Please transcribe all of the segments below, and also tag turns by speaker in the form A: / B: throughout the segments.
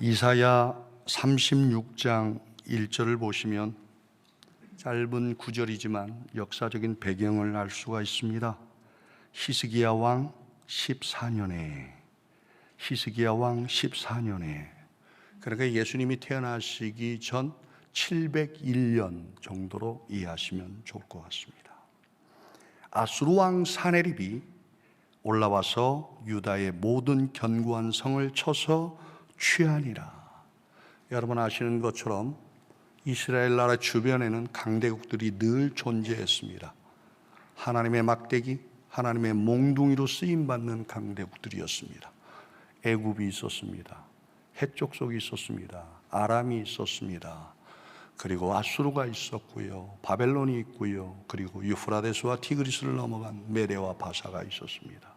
A: 이사야 36장 1절을 보시면 짧은 구절이지만 역사적인 배경을 알 수가 있습니다. 히스기야 왕 14년에 그러니까 예수님이 태어나시기 전 701년 정도로 이해하시면 좋을 것 같습니다. 아수르 왕 사네립이 올라와서 유다의 모든 견고한 성을 쳐서 취하니라. 여러분 아시는 것처럼 이스라엘 나라 주변에는 강대국들이 늘 존재했습니다. 하나님의 막대기, 하나님의 몽둥이로 쓰임받는 강대국들이었습니다. 애굽이 있었습니다. 헷족속이 있었습니다. 아람이 있었습니다. 그리고 아수르가 있었고요. 바벨론이 있고요. 그리고 유프라데스와 티그리스를 넘어간 메대와 바사가 있었습니다.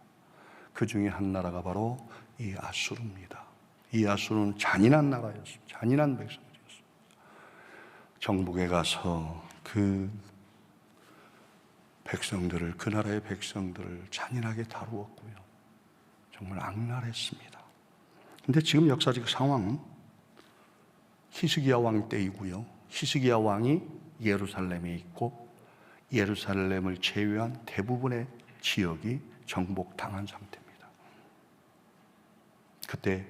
A: 그 중에 한 나라가 바로 이 아수르입니다. 이 아수르는 잔인한 나라였습니다. 잔인한 백성들이었습니다. 정복에 가서 그 백성들을, 그 나라의 백성들을 잔인하게 다루었고요. 정말 악랄했습니다. 근데 지금 역사적 상황은 히스기야 왕 때이고요. 히스기야 왕이 예루살렘에 있고 예루살렘을 제외한 대부분의 지역이 정복당한 상태입니다. 그때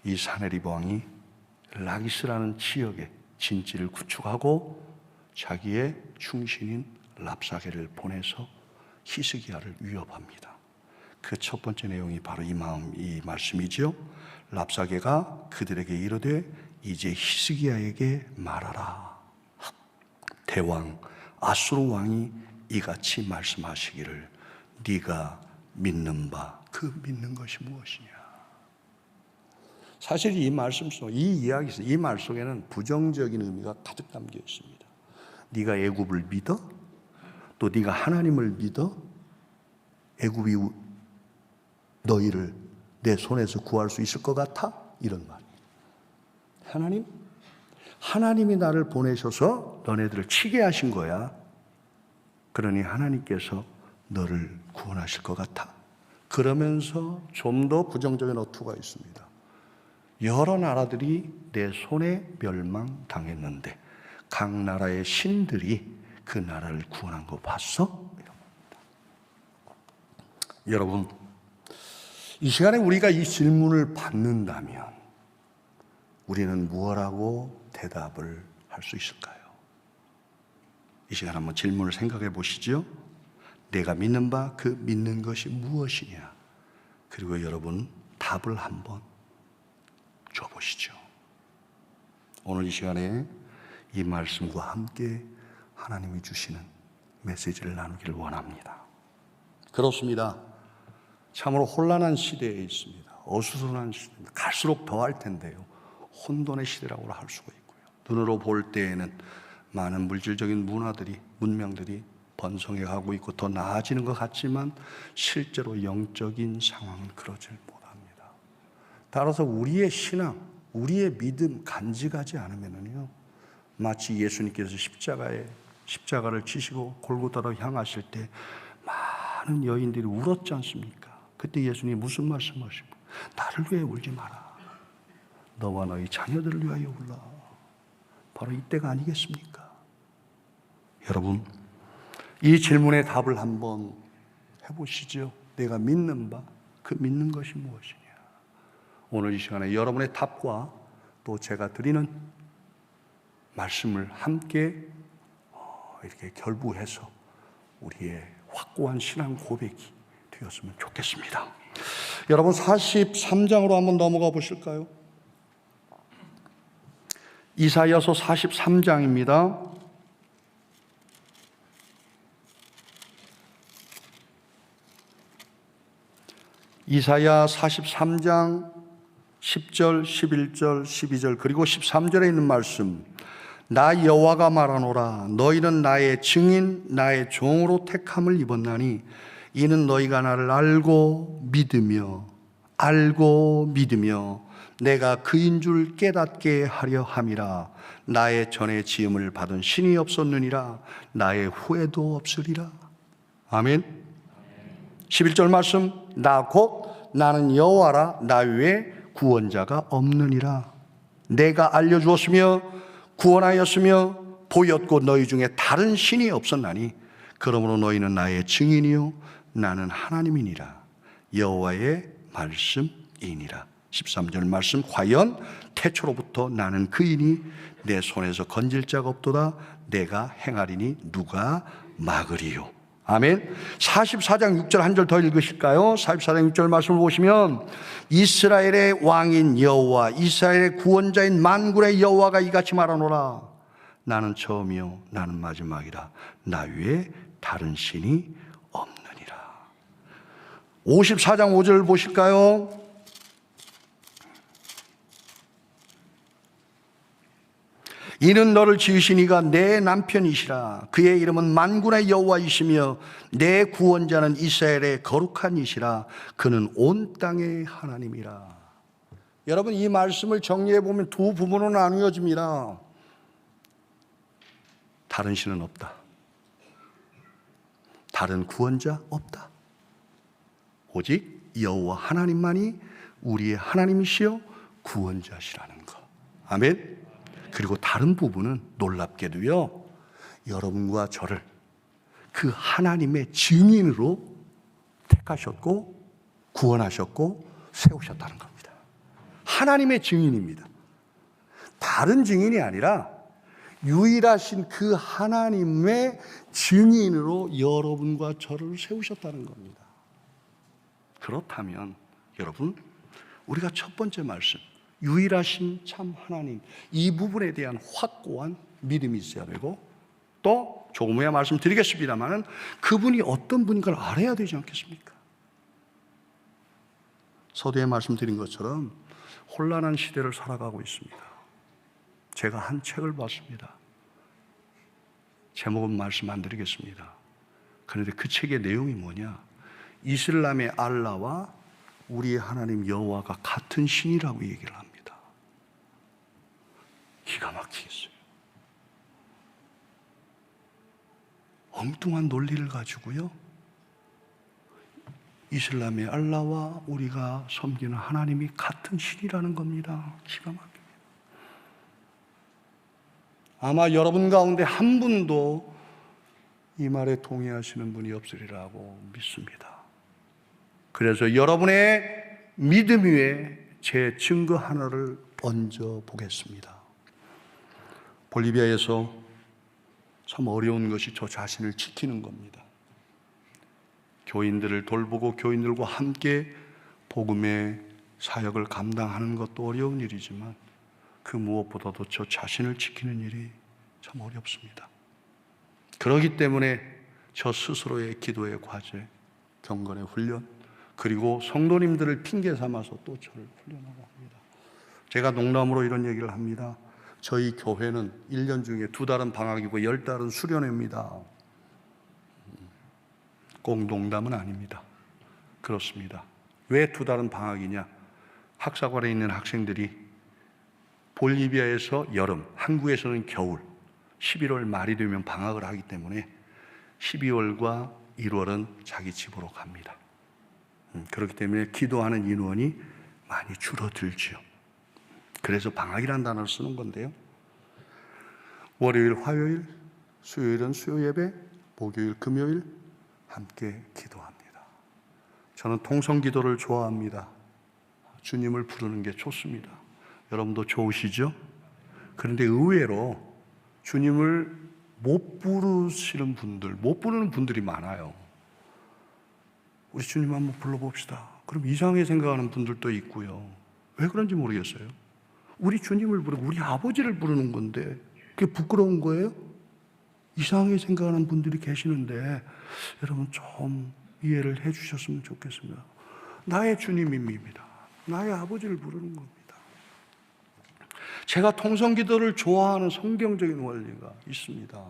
A: 이 사네립 왕이 라기스라는 지역에 진지를 구축하고 자기의 충신인 랍사게를 보내서 히스기야를 위협합니다. 그 첫 번째 내용이 바로 이 말씀이죠. 랍사게가 그들에게 이르되 이제 히스기야에게 말하라. 대왕 아수르 왕이 이같이 말씀하시기를 네가 믿는 바 그 믿는 것이 무엇이냐. 사실 이 말씀 속, 이 말 속에는 부정적인 의미가 가득 담겨 있습니다. 네가 애굽을 믿어? 또 네가 하나님을 믿어? 애굽이 너희를 내 손에서 구할 수 있을 것 같아? 이런 말이에요. 하나님이 나를 보내셔서 너네들을 치게 하신 거야. 그러니 하나님께서 너를 구원하실 것 같아. 그러면서 좀 더 부정적인 어투가 있습니다. 여러 나라들이 내 손에 멸망당했는데 각 나라의 신들이 그 나라를 구원한 거 봤어? 여러분, 이 시간에 우리가 이 질문을 받는다면 우리는 무엇라고 대답을 할 수 있을까요? 이 시간 한번 질문을 생각해 보시죠. 내가 믿는 바 그 믿는 것이 무엇이냐? 그리고 여러분 답을 한번 줘보시죠. 오늘 이 시간에 이 말씀과 함께 하나님이 주시는 메시지를 나누기를 원합니다. 그렇습니다. 참으로 혼란한 시대에 있습니다. 어수선한 시대입니다. 갈수록 더할 텐데요. 혼돈의 시대라고 할 수가 있고요. 눈으로 볼 때에는 많은 물질적인 문명들이 번성해 가고 있고 더 나아지는 것 같지만 실제로 영적인 상황은 그러질 못합니다. 따라서 우리의 신앙, 우리의 믿음 간직하지 않으면요, 마치 예수님께서 십자가를 지시고 골고다로 향하실 때 많은 여인들이 울었지 않습니까? 그때 예수님이 무슨 말씀하시고 나를 위해 울지 마라. 너와 너희 자녀들을 위하여 울라. 바로 이때가 아니겠습니까? 여러분, 이 질문에 답을 한번 해보시죠. 내가 믿는 바, 그 믿는 것이 무엇이냐. 오늘 이 시간에 여러분의 답과 또 제가 드리는 말씀을 함께 이렇게 결부해서 우리의 확고한 신앙 고백이 되었으면 좋겠습니다. 여러분 43장으로 한번 넘어가 보실까요? 이사야서 43장입니다. 이사야 43장 10절, 11절, 12절 그리고 13절에 있는 말씀. 나 여호와가 말하노라. 너희는 나의 증인, 나의 종으로 택함을 입었나니 이는 너희가 나를 알고 믿으며 내가 그인 줄 깨닫게 하려 함이라. 나의 전에 지음을 받은 신이 없었느니라. 나의 후에도 없으리라. 아멘. 11절 말씀. 나 곧 나는 여호와라. 나 외에 구원자가 없느니라. 내가 알려주었으며 구원하였으며 보였고 너희 중에 다른 신이 없었나니 그러므로 너희는 나의 증인이요 나는 하나님이니라. 여호와의 말씀이니라. 13절 말씀. 과연 태초로부터 나는 그이니 내 손에서 건질 자가 없도다. 내가 행하리니 누가 막으리요. 아멘. 44장 6절 한 절 더 읽으실까요? 44장 6절 말씀을 보시면 이스라엘의 왕인 여호와 이스라엘의 구원자인 만군의 여호와가 이같이 말하노라. 나는 처음이요 나는 마지막이라. 나 위에 다른 신이 없느니라. 54장 5절 보실까요? 이는 너를 지으신 이가 내 남편이시라. 그의 이름은 만군의 여호와이시며 내 구원자는 이스라엘의 거룩한 이시라. 그는 온 땅의 하나님이라. 여러분, 이 말씀을 정리해 보면 두 부분으로 나누어집니다. 다른 신은 없다. 다른 구원자 없다. 오직 여호와 하나님만이 우리의 하나님이시여 구원자시라는 것. 아멘. 그리고 다른 부분은 놀랍게도요, 여러분과 저를 그 하나님의 증인으로 택하셨고 구원하셨고 세우셨다는 겁니다. 하나님의 증인입니다. 다른 증인이 아니라 유일하신 그 하나님의 증인으로 여러분과 저를 세우셨다는 겁니다. 그렇다면 여러분, 우리가 첫 번째 말씀, 유일하신 참 하나님, 이 부분에 대한 확고한 믿음이 있어야 되고, 또 조금 후에 말씀드리겠습니다만 그분이 어떤 분인 걸 알아야 되지 않겠습니까? 서두에 말씀드린 것처럼 혼란한 시대를 살아가고 있습니다. 제가 한 책을 봤습니다. 제목은 말씀 안 드리겠습니다. 그런데 그 책의 내용이 뭐냐? 이슬람의 알라와 우리의 하나님 여호와가 같은 신이라고 얘기를 합니다. 기가 막히겠어요. 엉뚱한 논리를 가지고요, 이슬람의 알라와 우리가 섬기는 하나님이 같은 신이라는 겁니다. 기가 막힙니다. 아마 여러분 가운데 한 분도 이 말에 동의하시는 분이 없으리라고 믿습니다. 그래서 여러분의 믿음 위에 제 증거 하나를 얹어 보겠습니다. 볼리비아에서 참 어려운 것이 저 자신을 지키는 겁니다. 교인들을 돌보고 교인들과 함께 복음의 사역을 감당하는 것도 어려운 일이지만 그 무엇보다도 저 자신을 지키는 일이 참 어렵습니다. 그렇기 때문에 저 스스로의 기도의 과제, 경건의 훈련, 그리고 성도님들을 핑계 삼아서 또 저를 훈련하고 합니다. 제가 농담으로 이런 얘기를 합니다. 저희 교회는 1년 중에 2달은 방학이고 10달은 수련회입니다. 꼭 농담은 아닙니다. 그렇습니다. 왜 2달은 방학이냐? 학사관에 있는 학생들이 볼리비아에서 여름, 한국에서는 겨울, 11월 말이 되면 방학을 하기 때문에 12월과 1월은 자기 집으로 갑니다. 그렇기 때문에 기도하는 인원이 많이 줄어들죠. 그래서 방학이라는 단어를 쓰는 건데요, 월요일, 화요일, 수요일은 수요 예배, 목요일, 금요일 함께 기도합니다. 저는 통성 기도를 좋아합니다. 주님을 부르는 게 좋습니다. 여러분도 좋으시죠? 그런데 의외로 주님을 못 부르시는 분들, 못 부르는 분들이 많아요. 우리 주님 한번 불러봅시다. 그럼 이상하게 생각하는 분들도 있고요. 왜 그런지 모르겠어요. 우리 주님을 부르고 우리 아버지를 부르는 건데 그게 부끄러운 거예요? 이상하게 생각하는 분들이 계시는데 여러분 좀 이해를 해 주셨으면 좋겠습니다. 나의 주님입니다. 나의 아버지를 부르는 겁니다. 제가 통성기도를 좋아하는 성경적인 원리가 있습니다.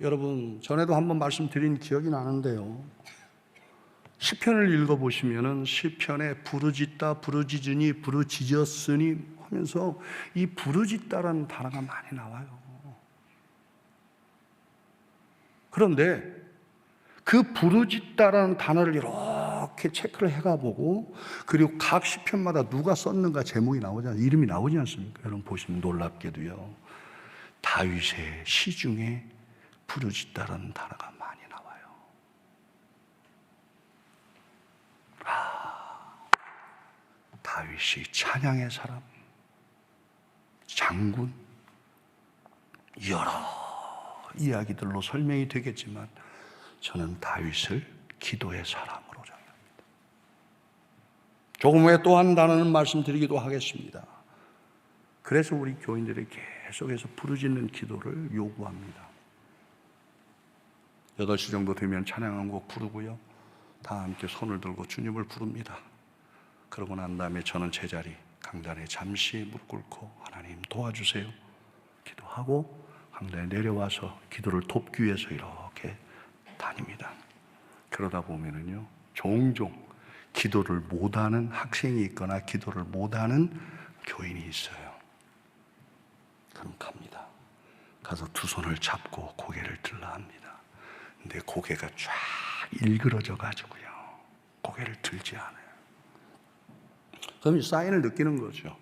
A: 여러분, 전에도 한번 말씀드린 기억이 나는데요, 시편을 읽어보시면은 시편에 부르짖다, 부르짖으니, 부르짖었으니 하면서 이 부르짖다라는 단어가 많이 나와요. 그런데 그 부르짖다라는 단어를 이렇게 이렇게 체크를 해가 보고, 그리고 각 시편마다 누가 썼는가 제목이 나오잖아요. 이름이 나오지 않습니까? 여러분 보시면 놀랍게도요, 다윗의 시 중에 부르짖다라는 단어가 많이 나와요. 다윗이 찬양의 사람, 장군, 여러 이야기들로 설명이 되겠지만 저는 다윗을 기도의 사람으로 정합니다. 조금 후에 또 한 단어는 말씀드리기도 하겠습니다. 그래서 우리 교인들이 계속해서 부르짖는 기도를 요구합니다. 8시 정도 되면 찬양 한 곡 부르고요, 다 함께 손을 들고 주님을 부릅니다. 그러고 난 다음에 저는 제자리 강단에 잠시 무릎 꿇고 하나님 도와주세요 기도하고 강단에 내려와서 기도를 돕기 위해서 이렇게 다닙니다. 그러다 보면은요, 종종 기도를 못하는 학생이 있거나 기도를 못하는 교인이 있어요. 그럼 갑니다. 가서 두 손을 잡고 고개를 들라 합니다. 근데 고개가 쫙 일그러져 가지고요, 고개를 들지 않아요. 그럼 이 사인을 느끼는 거죠.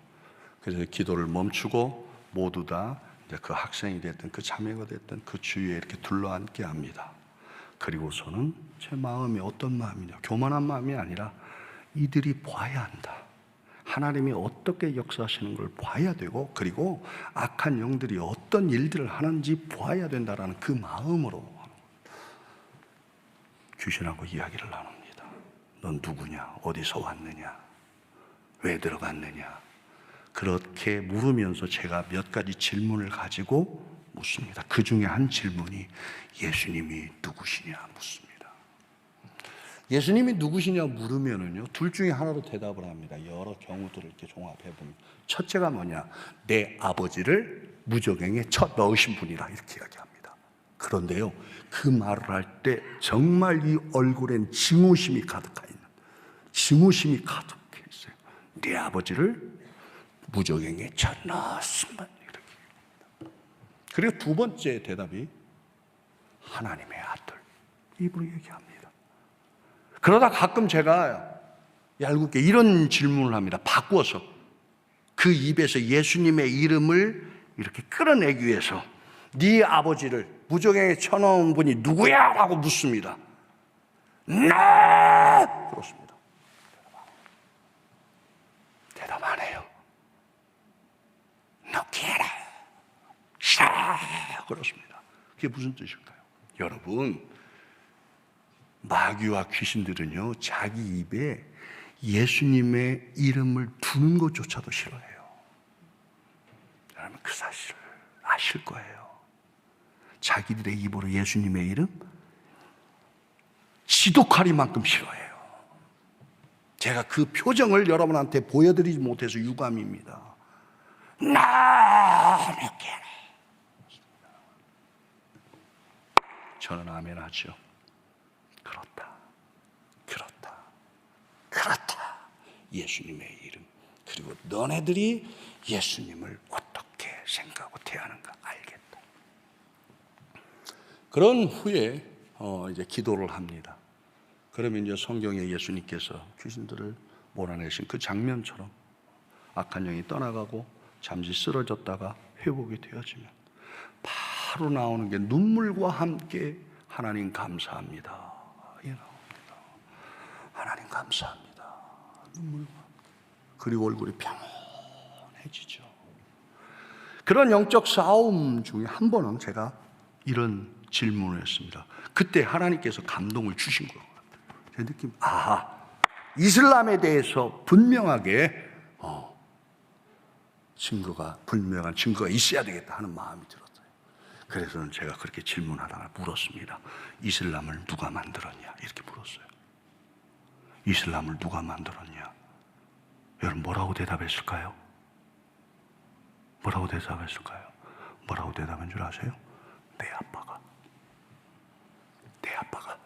A: 그래서 기도를 멈추고 모두 다 이제 그 학생이 됐든 그 자매가 됐든 그 주위에 이렇게 둘러앉게 합니다. 그리고서는 제 마음이 어떤 마음이냐, 교만한 마음이 아니라 이들이 봐야 한다. 하나님이 어떻게 역사하시는 걸 봐야 되고, 그리고 악한 영들이 어떤 일들을 하는지 봐야 된다라는 그 마음으로 귀신하고 이야기를 나눕니다. 넌 누구냐? 어디서 왔느냐? 왜 들어갔느냐? 그렇게 물으면서 제가 몇 가지 질문을 가지고 묻습니다. 그 중에 한 질문이 예수님이 누구시냐 묻습니다. 예수님이 누구시냐 물으면은요, 둘 중에 하나로 대답을 합니다. 여러 경우들을 이렇게 종합해 보면 첫째가 뭐냐? 내 아버지를 무저갱에 쳐 넣으신 분이라 이렇게 이야기합니다. 그런데요, 그 말을 할 때 정말 이 얼굴엔 증오심이 가득해 있는, 증오심이 가득해 있어요. 내 아버지를 무저갱에 쳐 넣었으면 이렇게. 그리고 두 번째 대답이 하나님의 아들, 입으로 얘기합니다. 그러다 가끔 제가 얄궂게 이런 질문을 합니다. 바꾸어서 그 입에서 예수님의 이름을 이렇게 끌어내기 위해서 네 아버지를 무저갱에 쳐넣은 분이 누구야? 라고 묻습니다. 나! 그렇습니다. 대답 안 해요. 너키라 샤! 그렇습니다. 그게 무슨 뜻일까요? 여러분, 마귀와 귀신들은요, 자기 입에 예수님의 이름을 두는 것조차도 싫어해요. 여러분, 그 사실을 아실 거예요. 자기들의 입으로 예수님의 이름 지독하리만큼 싫어해요. 제가 그 표정을 여러분한테 보여드리지 못해서 유감입니다. 저는 아멘 하죠. 그렇다, 그렇다, 그렇다. 예수님의 이름, 그리고 너네들이 예수님을 어떻게 생각하고 대하는가 알겠다. 그런 후에 이제 기도를 합니다. 그러면 이제 성경에 예수님께서 귀신들을 몰아내신 그 장면처럼 악한 영이 떠나가고 잠시 쓰러졌다가 회복이 되어지면 바로 나오는 게 눈물과 함께 하나님 감사합니다. 이게 나옵니다. 하나님 감사합니다. 눈물과 그리고 얼굴이 평온해지죠. 그런 영적 싸움 중에 한 번은 제가 이런 질문을 했습니다. 그때 하나님께서 감동을 주신 것 같아요. 제 느낌, 이슬람에 대해서 분명하게 분명한 증거가 있어야 되겠다 하는 마음이 들었어요. 그래서 제가 그렇게 질문하다가 물었습니다. 이슬람을 누가 만들었냐? 이렇게 물었어요. 이슬람을 누가 만들었냐? 여러분 뭐라고 대답했을까요? 뭐라고 대답했을까요? 뭐라고 대답한 줄 아세요? 내 아빠가. 내 아빠가.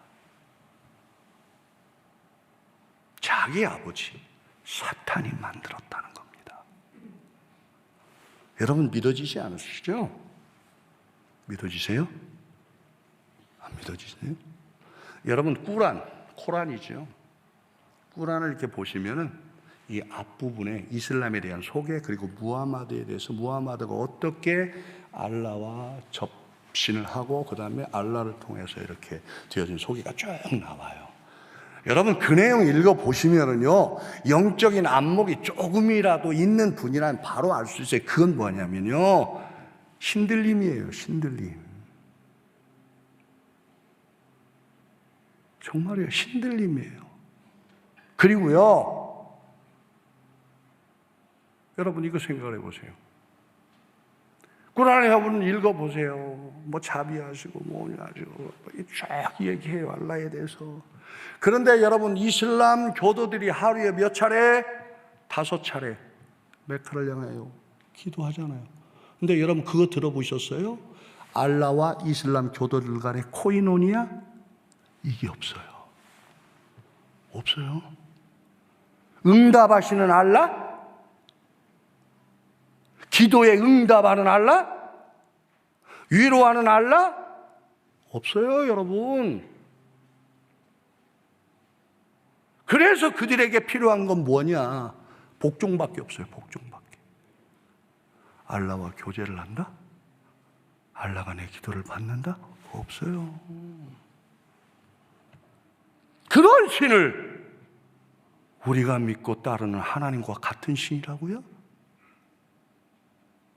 A: 자기 아버지 사탄이 만들었다는 겁니다. 여러분 믿어지지 않으시죠? 믿어지세요? 안 믿어지세요? 여러분 코란이죠. 꾸란을 이렇게 보시면은 이 앞부분에 이슬람에 대한 소개, 그리고 무하마드에 대해서 무하마드가 어떻게 알라와 접신을 하고 그 다음에 알라를 통해서 이렇게 되어진 소개가 쭉 나와요. 여러분 그 내용 읽어보시면은요, 영적인 안목이 조금이라도 있는 분이라면 바로 알 수 있어요. 그건 뭐냐면요, 신들림이에요. 신들림. 정말이에요. 신들림이에요. 그리고요, 여러분 이거 생각을 해보세요. 꾸란에 여러분 읽어보세요. 뭐 자비하시고 뭐냐 하시고 쫙 얘기해요, 알라에 대해서. 그런데 여러분 이슬람 교도들이 하루에 몇 차례? 5차례 메카를 향하여 기도하잖아요. 근데 여러분 그거 들어보셨어요? 알라와 이슬람 교도들 간의 코이노니아? 이게 없어요. 없어요. 응답하시는 알라? 기도에 응답하는 알라? 위로하는 알라? 없어요, 여러분. 그래서 그들에게 필요한 건 뭐냐? 복종밖에 없어요. 복종밖에. 알라와 교제를 한다? 알라가 내 기도를 받는다? 없어요. 그런 신을 우리가 믿고 따르는 하나님과 같은 신이라고요?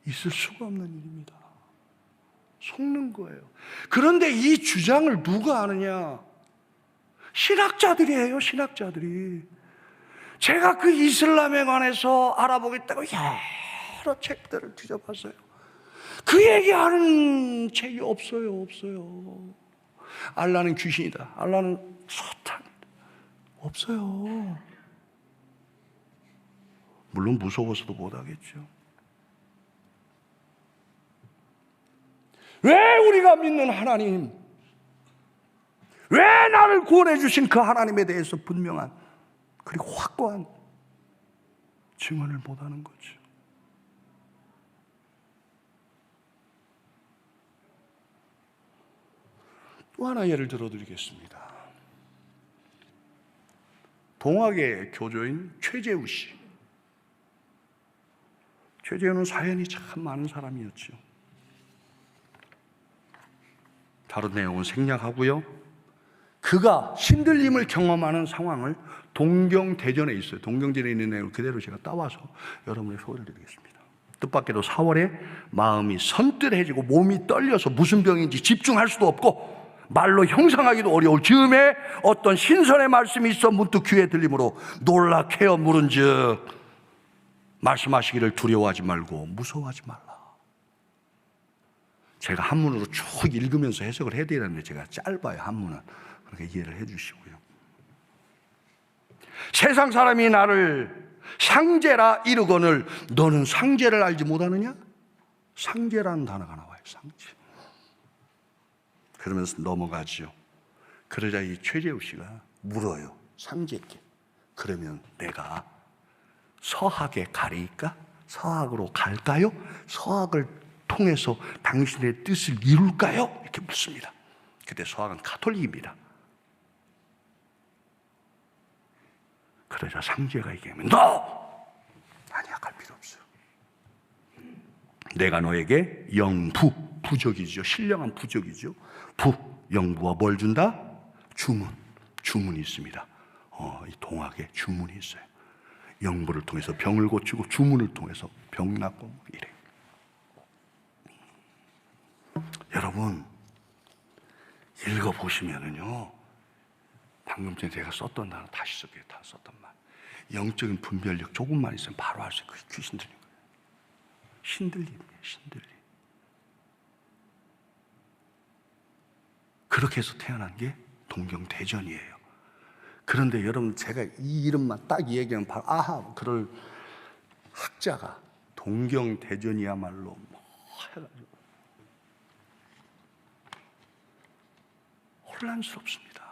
A: 있을 수가 없는 일입니다. 속는 거예요. 그런데 이 주장을 누가 아느냐? 신학자들이에요, 신학자들이. 제가 그 이슬람에 관해서 알아보겠다고 여러 책들을 뒤져봤어요. 그 얘기하는 책이 없어요, 없어요. 알라는 귀신이다, 알라는 사탄, 없어요. 물론 무서워서도 못하겠죠. 왜 우리가 믿는 하나님, 왜 나를 구원해 주신 그 하나님에 대해서 분명한 그리고 확고한 증언을 못하는 거죠. 또 하나 예를 들어드리겠습니다. 동학의 교조인 최재우 씨. 최재우는 사연이 참 많은 사람이었죠. 다른 내용은 생략하고요. 그가 신들림을 경험하는 상황을 동경대전에 있어요. 동경대전에 있는 내용을 그대로 제가 따와서 여러분에게 소개를 드리겠습니다. 뜻밖에도 4월에 마음이 선뜻해지고 몸이 떨려서 무슨 병인지 집중할 수도 없고 말로 형상하기도 어려울 즈음에 어떤 신선의 말씀이 있어 문득 귀에 들림으로 놀라 캐어 물은즉 말씀하시기를 두려워하지 말고 무서워하지 말라. 제가 한문으로 쭉 읽으면서 해석을 해야 되는데 제가 짧아요, 한문은. 그러니까 이해를 해 주시고요. 세상 사람이 나를 상제라 이르거늘 너는 상제를 알지 못하느냐? 상제라는 단어가 나와요. 상제. 그러면서 넘어가죠. 그러자 이 최재우 씨가 물어요. 상제께. 그러면 내가 서학에 가리까? 서학으로 갈까요? 서학을 통해서 당신의 뜻을 이룰까요? 이렇게 묻습니다. 그때 서학은 가톨릭입니다. 그러자 상제가 얘기하면 너! 아니야, 갈 필요 없어. 내가 너에게 영부, 부적이죠. 신령한 부적이죠. 영부와 뭘 준다? 주문이 있습니다. 이 동학에 주문이 있어요. 영부를 통해서 병을 고치고 주문을 통해서 병 낫고 이래. 여러분 읽어보시면은요, 방금 전에 제가 썼던 단어 다시 쓸게요. 다 썼던 말. 영적인 분별력 조금만 있으면 바로 알 수 있어요. 그게 귀신 들린 거예요. 신들림이에요. 신들림. 그렇게 해서 태어난 게 동경대전이에요. 그런데 여러분 제가 이 이름만 딱 얘기하면 바로 아하, 그럴 학자가 동경대전이야말로 뭐 해가지고 혼란스럽습니다.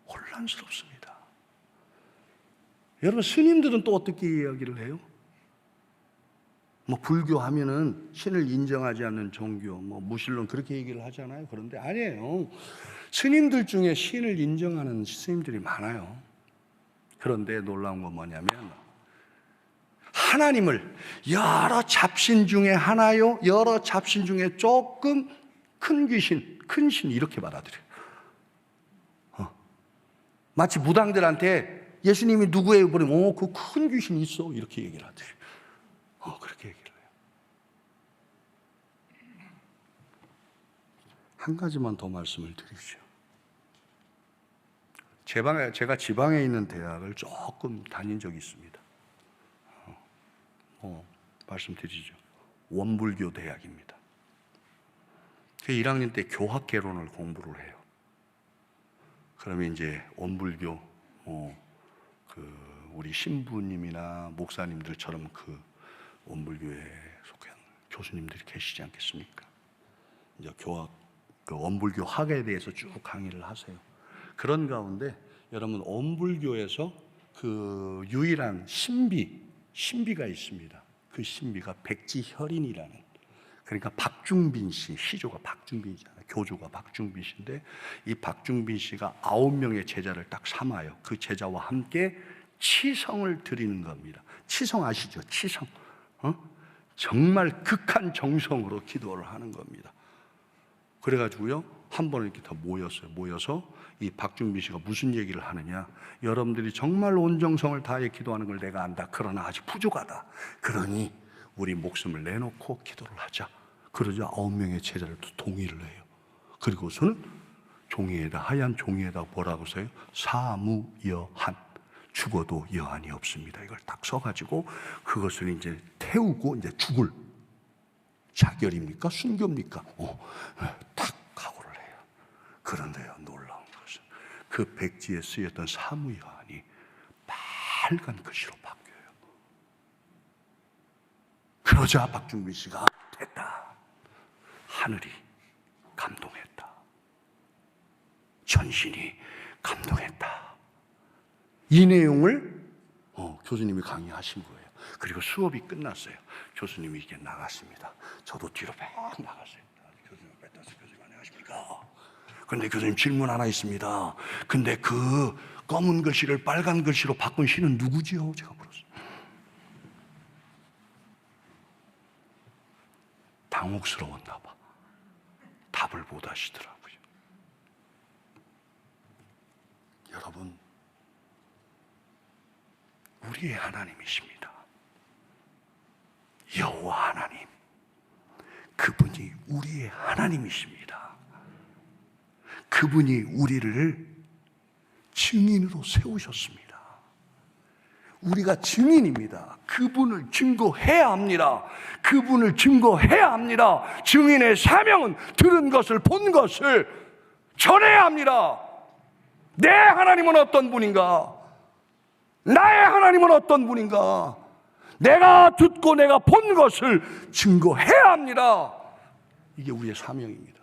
A: 혼란스럽습니다. 여러분 스님들은 또 어떻게 이야기를 해요? 뭐 불교하면은 신을 인정하지 않는 종교, 뭐 무신론 그렇게 얘기를 하잖아요. 그런데 아니에요. 스님들 중에 신을 인정하는 스님들이 많아요. 그런데 놀라운 건 뭐냐면 하나님을 여러 잡신 중에 하나요, 여러 잡신 중에 조금 큰 귀신, 큰 신 이렇게 받아들여요. 마치 무당들한테 예수님이 누구예요? 그러면 그 큰 귀신이 있어 이렇게 얘기를 하더래요. 그렇게 얘기를 해요. 한 가지만 더 말씀을 드리죠. 제가 지방에 있는 대학을 조금 다닌 적이 있습니다. 말씀드리죠. 원불교 대학입니다. 1학년 때 교학개론을 공부를 해요. 그러면 이제 원불교 우리 신부님이나 목사님들처럼 그 원불교에 속한 교수님들이 계시지 않겠습니까? 이제 그 원불교 학에 대해서 쭉 강의를 하세요. 그런 가운데 여러분 원불교에서 그 유일한 신비가 있습니다. 그 신비가 백지혈인이라는, 그러니까 박중빈 씨, 시조가 박중빈이잖아요. 교주가 박중빈 씨인데 이 박중빈 씨가 9명의 제자를 딱 삼아요. 그 제자와 함께 치성을 드리는 겁니다. 치성 아시죠? 치성. 정말 극한 정성으로 기도를 하는 겁니다. 그래가지고요, 한 번 이렇게 다 모였어요. 모여서 이 박중빈 씨가 무슨 얘기를 하느냐. 여러분들이 정말 온 정성을 다해 기도하는 걸 내가 안다. 그러나 아직 부족하다. 그러니 우리 목숨을 내놓고 기도를 하자. 그러자 9명의 제자를 동의를 해요. 그리고서는 종이에다, 하얀 종이에다 뭐라고 써요? 사무여한. 죽어도 여한이 없습니다. 이걸 딱 써가지고 그것을 이제 태우고 이제 죽을 자결입니까? 순교입니까? 딱 각오를 해요. 그런데요, 놀라운 것은 그 백지에 쓰였던 사무여한이 빨간 글씨로 바뀌어요. 그러자 박중빈 씨가 됐다. 하늘이 감동했다. 전신이 감동했다. 이 내용을 교수님이 강의하신 거예요. 그리고 수업이 끝났어요. 교수님이 이렇게 나갔습니다. 저도 뒤로 막 나갔어요. 교수님 뺐다서 교수님 안녕하십니까? 그런데 교수님 질문 하나 있습니다. 근데 그 검은 글씨를 빨간 글씨로 바꾼 신은 누구지요? 제가 물었어요. 당혹스러웠나 봐. 답을 못 하시더라고요. 여러분, 우리의 하나님이십니다. 여호와 하나님, 그분이 우리의 하나님이십니다. 그분이 우리를 증인으로 세우셨습니다. 우리가 증인입니다. 그분을 증거해야 합니다. 그분을 증거해야 합니다. 증인의 사명은 들은 것을, 본 것을 전해야 합니다. 내 하나님은 어떤 분인가? 나의 하나님은 어떤 분인가? 내가 듣고 내가 본 것을 증거해야 합니다. 이게 우리의 사명입니다.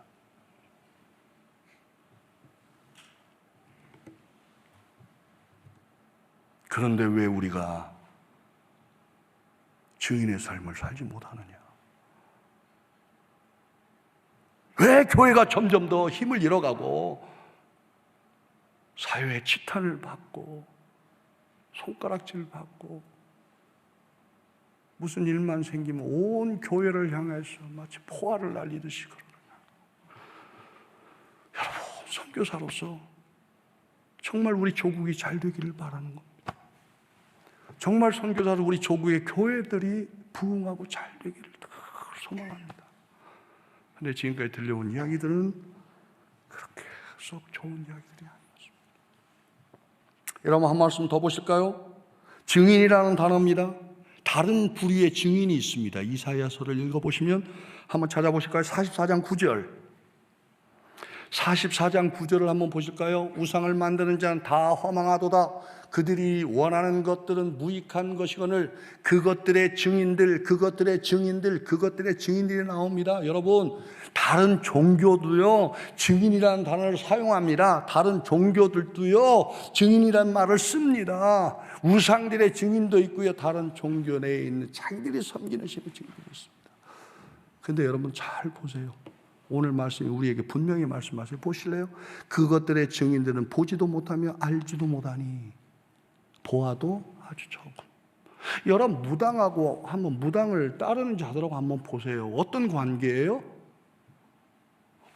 A: 그런데 왜 우리가 증인의 삶을 살지 못하느냐? 왜 교회가 점점 더 힘을 잃어가고 사회의 치탄을 받고 손가락질 받고 무슨 일만 생기면 온 교회를 향해서 마치 포화를 날리듯이 그러느냐? 여러분, 선교사로서 정말 우리 조국이 잘 되기를 바라는 겁니다. 정말 선교사로 우리 조국의 교회들이 부흥하고 잘 되기를 소망합니다. 그런데 지금까지 들려온 이야기들은 그렇게 썩 좋은 이야기들이 아니었습니다. 여러분, 한 말씀 더 보실까요? 증인이라는 단어입니다. 다른 부류의 증인이 있습니다. 이사야서를 읽어보시면 한번 찾아보실까요? 44장 9절. 44장 9절을 한번 보실까요? 우상을 만드는 자는 다 허망하도다. 그들이 원하는 것들은 무익한 것이거늘 그것들의 증인들이 나옵니다. 여러분, 다른 종교도요 증인이라는 단어를 사용합니다. 다른 종교들도요 증인이라는 말을 씁니다. 우상들의 증인도 있고요, 다른 종교 내에 있는 자기들이 섬기는 신의 증인도 있습니다. 근데 여러분 잘 보세요. 오늘 말씀이 우리에게 분명히 말씀하세요. 보실래요? 그것들의 증인들은 보지도 못하며 알지도 못하니 보아도 아주 적음. 여러분 무당하고 한번 무당을 따르는 자들하고 한번 보세요. 어떤 관계예요?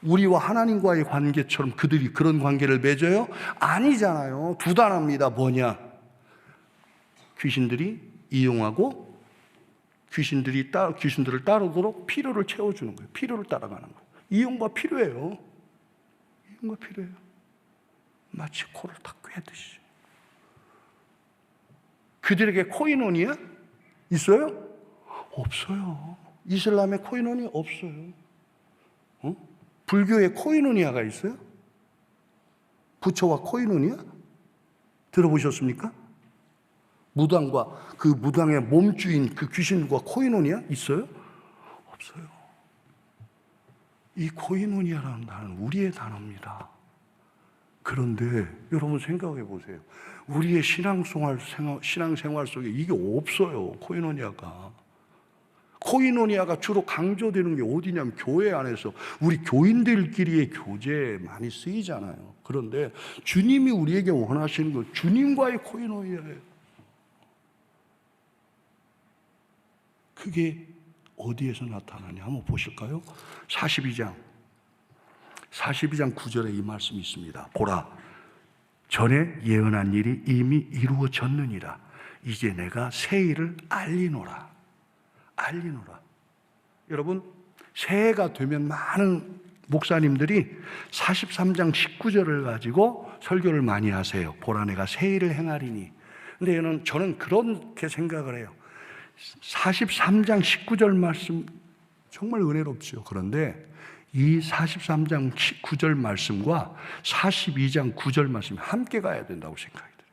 A: 우리와 하나님과의 관계처럼 그들이 그런 관계를 맺어요? 아니잖아요. 두단합니다. 뭐냐? 귀신들이 이용하고 귀신들을 따르도록 필요를 채워주는 거예요. 필요를 따라가는 거예요. 이용과 필요예요. 이용과 필요예요. 마치 코를 탁 꿰듯이. 그들에게 코이노니아 있어요? 없어요. 이슬람에 코이노니아 없어요. 불교에 코이노니아가 있어요? 부처와 코이노니아? 들어보셨습니까? 무당과 그 무당의 몸주인 그 귀신과 코이노니아 있어요? 없어요. 이 코이노니아라는 단어는 우리의 단어입니다. 그런데 여러분 생각해 보세요. 우리의 신앙생활 속에 이게 없어요. 코이노니아가. 코이노니아가 주로 강조되는 게 어디냐면 교회 안에서 우리 교인들끼리의 교제에 많이 쓰이잖아요. 그런데 주님이 우리에게 원하시는 건 주님과의 코이노니아예요. 그게 어디에서 나타나냐 한번 보실까요? 42장 9절에 이 말씀이 있습니다. 보라, 전에 예언한 일이 이미 이루어졌느니라. 이제 내가 새 일을 알리노라. 여러분, 새해가 되면 많은 목사님들이 43장 19절을 가지고 설교를 많이 하세요. 보라, 내가 새 일을 행하리니. 근데 저는 그렇게 생각을 해요. 43장 19절 말씀 정말 은혜롭죠. 그런데 이 43장 9절 말씀과 42장 9절 말씀이 함께 가야 된다고 생각이 들어요.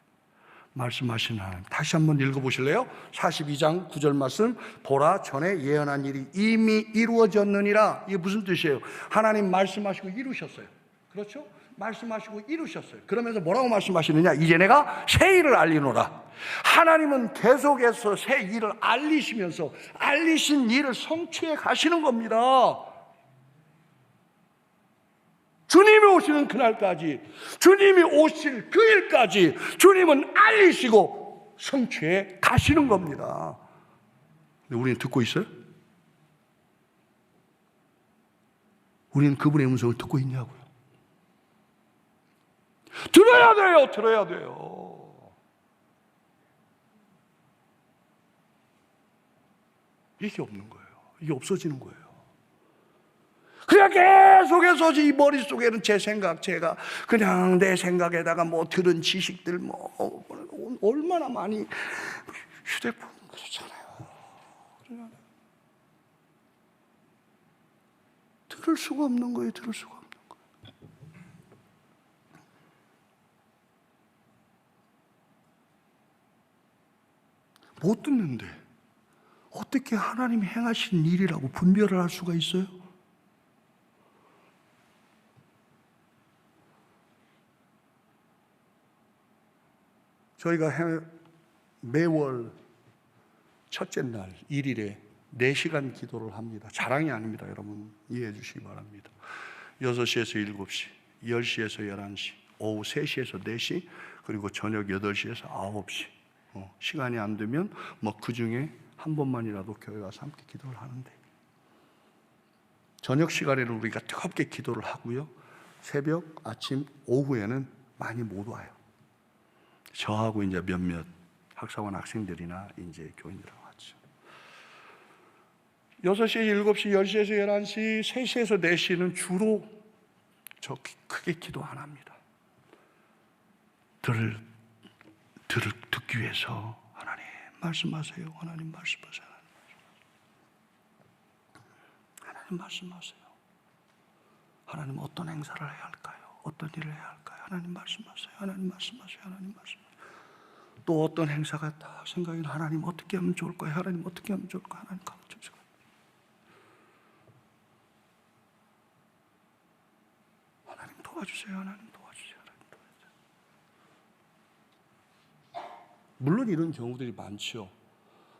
A: 말씀하시는 하나님 다시 한번 읽어보실래요? 42장 9절 말씀, 보라, 전에 예언한 일이 이미 이루어졌느니라. 이게 무슨 뜻이에요? 하나님 말씀하시고 이루셨어요. 그렇죠? 말씀하시고 이루셨어요. 그러면서 뭐라고 말씀하시느냐? 이제 내가 새 일을 알리노라. 하나님은 계속해서 새 일을 알리시면서 알리신 일을 성취해 가시는 겁니다. 주님이 오시는 그날까지, 주님이 오실 그 일까지 주님은 알리시고 성취해 가시는 겁니다. 근데 우리는 듣고 있어요? 우리는 그분의 음성을 듣고 있냐고요? 들어야 돼요. 이게 없는 거예요. 이게 없어지는 거예요. 그냥 계속해서 이 머릿속에는 제 생각, 제가 그냥 내 생각에다가 뭐 들은 지식들 뭐 얼마나 많이 휴대폰 그렇잖아요. 들을 수가 없는 거예요. 들을 수가 없는 거예요. 못 듣는데 어떻게 하나님이 행하신 일이라고 분별을 할 수가 있어요? 저희가 매월 첫째 날 1일에 4시간 기도를 합니다. 자랑이 아닙니다. 여러분 이해해 주시기 바랍니다. 6시에서 7시, 10시에서 11시, 오후 3시에서 4시, 그리고 저녁 8시에서 9시. 시간이 안 되면 뭐 그 중에 한 번만이라도 교회 와서 함께 기도를 하는데, 저녁 시간에는 우리가 뜨겁게 기도를 하고요. 새벽, 아침, 오후에는 많이 못 와요. 저하고 이제 몇몇 학사관 학생들이나 이제 교인들하고 왔죠. 6시, 7시, 10시에서 11시, 3시에서 4시는 주로 저 크게 기도 안 합니다. 듣기 위해서 하나님 말씀하세요. 하나님 말씀하세요. 하나님 말씀하세요. 하나님 어떤 행사를 해야 할까요? 어떤 일을 해야 할까요? 하나님 말씀하세요. 하나님 말씀하세요. 하나님 말씀하세요. 또 어떤 행사가 딱 생각이 나. 하나님 어떻게 하면 좋을까요? 하나님 어떻게 하면 좋을까요? 하나님 가르쳐 주세요. 하나님 도와주세요. 하나님 도와주세요. 하나님 도와주세요. 물론 이런 경우들이 많죠.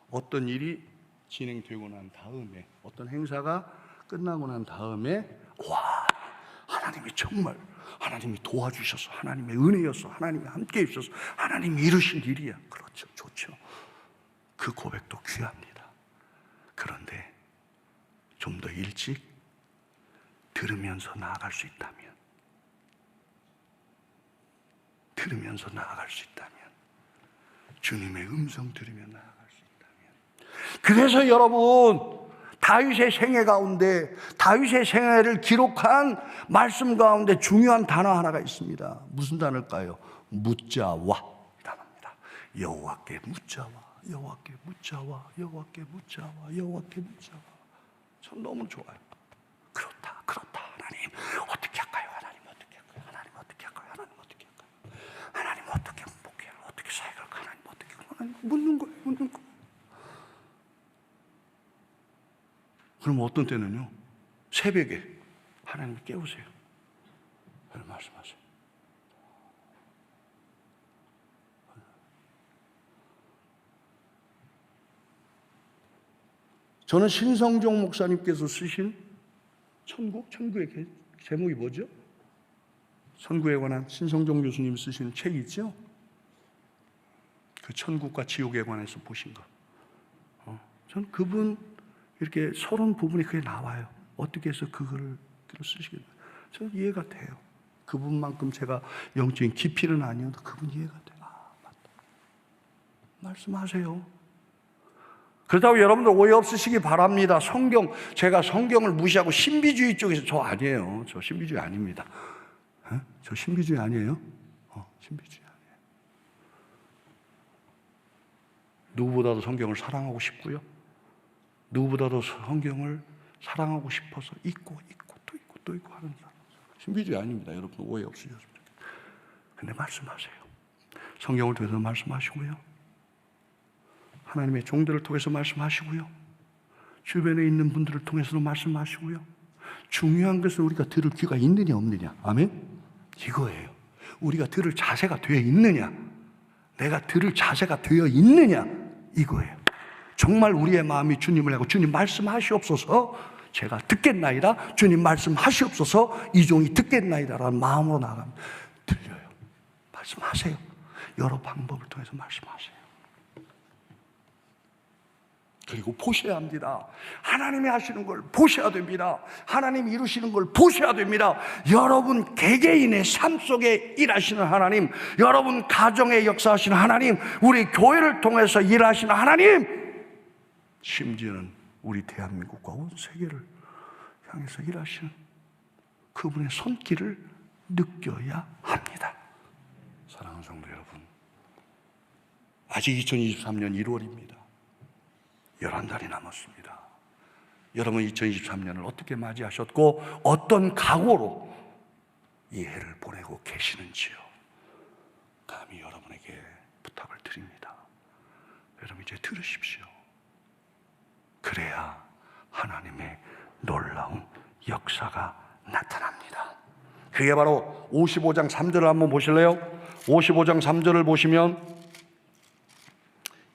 A: 어떤 일이 진행되고 난 다음에, 어떤 행사가 끝나고 난 다음에 와, 하나님이 정말 하나님이 도와주셔서 하나님의 은혜여서 하나님이 함께 있어서 하나님이 이루신 일이야. 그렇죠, 좋죠. 그 고백도 귀합니다. 그런데 좀 더 일찍 들으면서 나아갈 수 있다면, 들으면서 나아갈 수 있다면, 주님의 음성 들으며 나아갈 수 있다면. 그래서 여러분, 다윗의 생애 가운데, 다윗의 생애를 기록한 말씀 가운데 중요한 단어 하나가 있습니다. 무슨 단어일까요? 묻자와 단어입니다. 여호와께 묻자와, 여호와께 묻자와, 여호와께 묻자와, 여호와께 묻자와. 전 너무 좋아요. 그렇다, 그렇다. 하나님 어떻게 할까요? 하나님 어떻게 할까요? 하나님 어떻게 할까요? 하나님 어떻게 할까요? 하나님 어떻게 복귀를 어떻게 사역을 하나님 어떻게 할까요? 하나님 묻는 거예요, 묻는 거. 그럼 어떤 때는요, 새벽에 하나님 깨우세요. 그걸 말씀하세요. 저는 신성종 목사님께서 쓰신 천국의 제목이 뭐죠? 천국에 관한 신성종 교수님 쓰신 책 있죠? 그 천국과 지옥에 관해서 보신 거. 전 그분 이렇게 서론 부분이 그게 나와요. 어떻게 해서 그걸 쓰시겠어요? 저는 이해가 돼요. 그분만큼 제가 영적인 깊이는 아니어도 그분 이해가 돼요. 아, 맞다. 말씀하세요. 그렇다고 여러분들 오해 없으시기 바랍니다. 제가 성경을 무시하고 신비주의 쪽에서 저 아니에요. 저 신비주의 아닙니다. 저 신비주의 아니에요? 신비주의 아니에요. 누구보다도 성경을 사랑하고 싶고요. 누구보다도 성경을 사랑하고 싶어서 읽고 또 읽고 하는 사람. 신비주의 아닙니다. 여러분 오해 없으셨으면 좋겠어요. 근데 말씀하세요. 성경을 통해서 말씀하시고요. 하나님의 종들을 통해서 말씀하시고요. 주변에 있는 분들을 통해서도 말씀하시고요. 중요한 것은 우리가 들을 귀가 있느냐 없느냐. 아멘? 이거예요. 우리가 들을 자세가 되어 있느냐, 내가 들을 자세가 되어 있느냐, 이거예요. 정말 우리의 마음이 주님을 하고 주님 말씀하시옵소서, 제가 듣겠나이다, 주님 말씀하시옵소서, 이 종이 듣겠나이다 라는 마음으로 나가면 들려요. 말씀하세요. 여러 방법을 통해서 말씀하세요. 그리고 보셔야 합니다. 하나님이 하시는 걸 보셔야 됩니다. 하나님이 이루시는 걸 보셔야 됩니다. 여러분 개개인의 삶 속에 일하시는 하나님, 여러분 가정에 역사하시는 하나님, 우리 교회를 통해서 일하시는 하나님, 심지어는 우리 대한민국과 온 세계를 향해서 일하시는 그분의 손길을 느껴야 합니다. 사랑하는 성도 여러분, 아직 2023년 1월입니다. 11달이 남았습니다. 여러분 2023년을 어떻게 맞이하셨고 어떤 각오로 이 해를 보내고 계시는지요? 감히 여러분에게 부탁을 드립니다. 여러분 이제 들으십시오. 그래야 하나님의 놀라운 역사가 나타납니다. 그게 바로 55장 3절을 한번 보실래요? 55장 3절을 보시면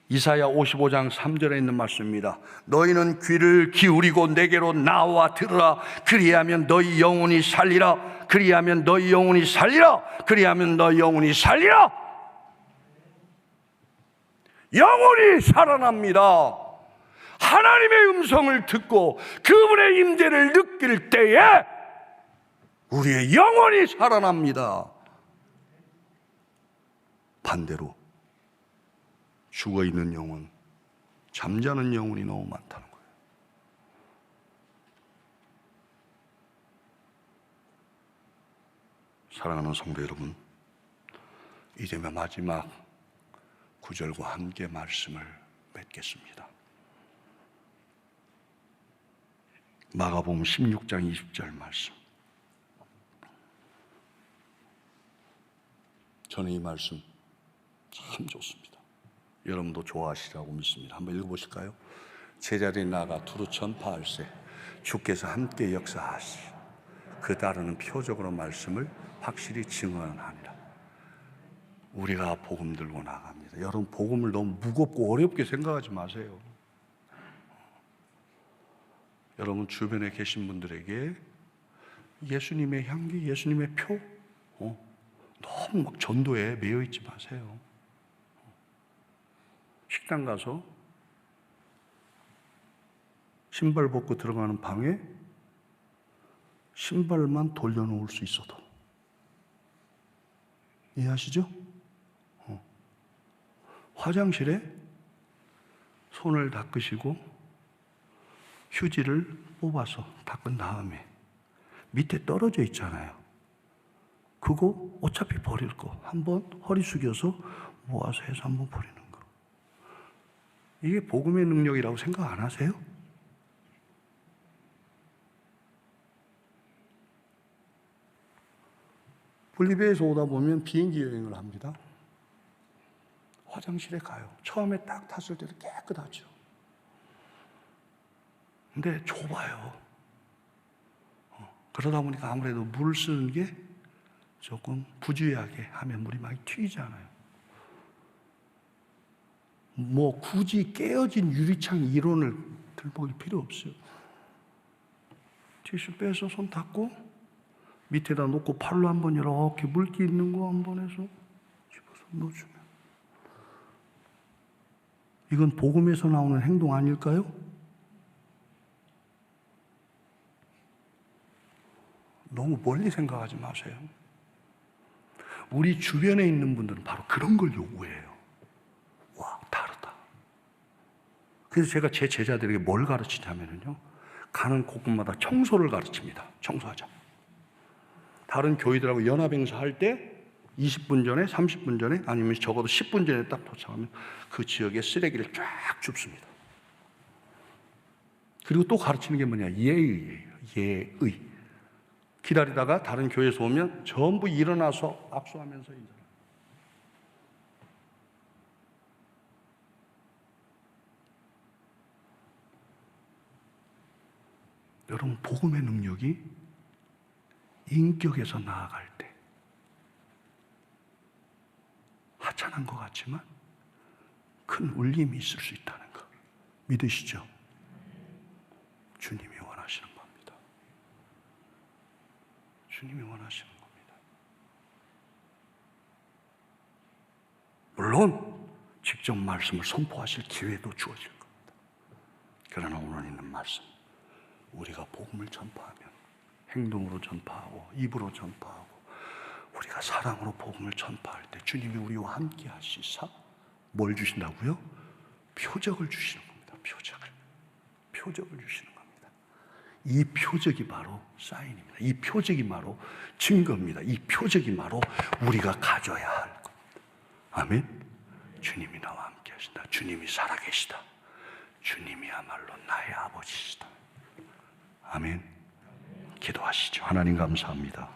A: 이사야 55장 3절에 있는 말씀입니다. 너희는 귀를 기울이고 내게로 나와 들으라. 그리하면 너희 영혼이 살리라. 그리하면 너희 영혼이 살리라. 그리하면 너희 영혼이 살리라. 영혼이 살아납니다. 하나님의 음성을 듣고 그분의 임재를 느낄 때에 우리의 영혼이 살아납니다. 반대로 죽어있는 영혼, 잠자는 영혼이 너무 많다는 거예요. 사랑하는 성도 여러분, 이제 마지막 구절과 함께 말씀을 맺겠습니다. 마가복음 16장 20절 말씀. 저는 이 말씀 참 좋습니다. 여러분도 좋아하시라고 믿습니다. 한번 읽어보실까요? 제자리에 나가 두루 전파할세 주께서 함께 역사하시 그 따르는 표적으로 말씀을 확실히 증언하니라. 우리가 복음 들고 나갑니다. 여러분 복음을 너무 무겁고 어렵게 생각하지 마세요. 여러분 주변에 계신 분들에게 예수님의 향기, 예수님의 표, 너무 막 전도에 매여 있지 마세요. 식당 가서 신발 벗고 들어가는 방에 신발만 돌려놓을 수 있어도, 이해하시죠? 화장실에 손을 닦으시고 휴지를 뽑아서 닦은 다음에 밑에 떨어져 있잖아요. 그거 어차피 버릴 거 한번 허리 숙여서 모아서 해서 한번 버리는 거. 이게 복음의 능력이라고 생각 안 하세요? 볼리비아에서 오다 보면 비행기 여행을 합니다. 화장실에 가요. 처음에 딱 탔을 때도 깨끗하죠. 근데 좁아요. 그러다 보니까 아무래도 물을 쓰는 게 조금 부주의하게 하면 물이 많이 튀잖아요. 뭐 굳이 깨어진 유리창 이론을 들먹일 필요 없어요. 티슈 빼서 손 닦고 밑에다 놓고 팔로 한번 이렇게 물기 있는 거 한번 해서 집어서 넣어주면, 이건 복음에서 나오는 행동 아닐까요? 너무 멀리 생각하지 마세요. 우리 주변에 있는 분들은 바로 그런 걸 요구해요. 와, 다르다. 그래서 제가 제 제자들에게 뭘 가르치냐면요, 가는 곳곳마다 청소를 가르칩니다. 청소하자. 다른 교회들하고 연합행사 할 때 20분 전에, 30분 전에, 아니면 적어도 10분 전에 딱 도착하면 그 지역에 쓰레기를 쫙 줍습니다. 그리고 또 가르치는 게 뭐냐? 예의예요. 예의. 기다리다가 다른 교회에서 오면 전부 일어나서 악수하면서 인사를. 여러분, 복음의 능력이 인격에서 나아갈 때 하찮은 것 같지만 큰 울림이 있을 수 있다는 거 믿으시죠? 주님이 원하시는 겁니다. 주님이 원하시는 겁니다. 물론 직접 말씀을 선포하실 기회도 주어질 겁니다. 그러나 오늘 있는 말씀, 우리가 복음을 전파하면 행동으로 전파하고 입으로 전파하고 우리가 사랑으로 복음을 전파할 때 주님이 우리와 함께 하시사 뭘 주신다고요? 표적을 주시는 겁니다. 표적을 주시는 겁니다. 이 표적이 바로 사인입니다. 이 표적이 바로 증거입니다. 이 표적이 바로 우리가 가져야 할 겁니다. 아멘. 주님이 나와 함께 하신다. 주님이 살아계시다. 주님이야말로 나의 아버지시다. 아멘. 기도하시죠. 하나님 감사합니다.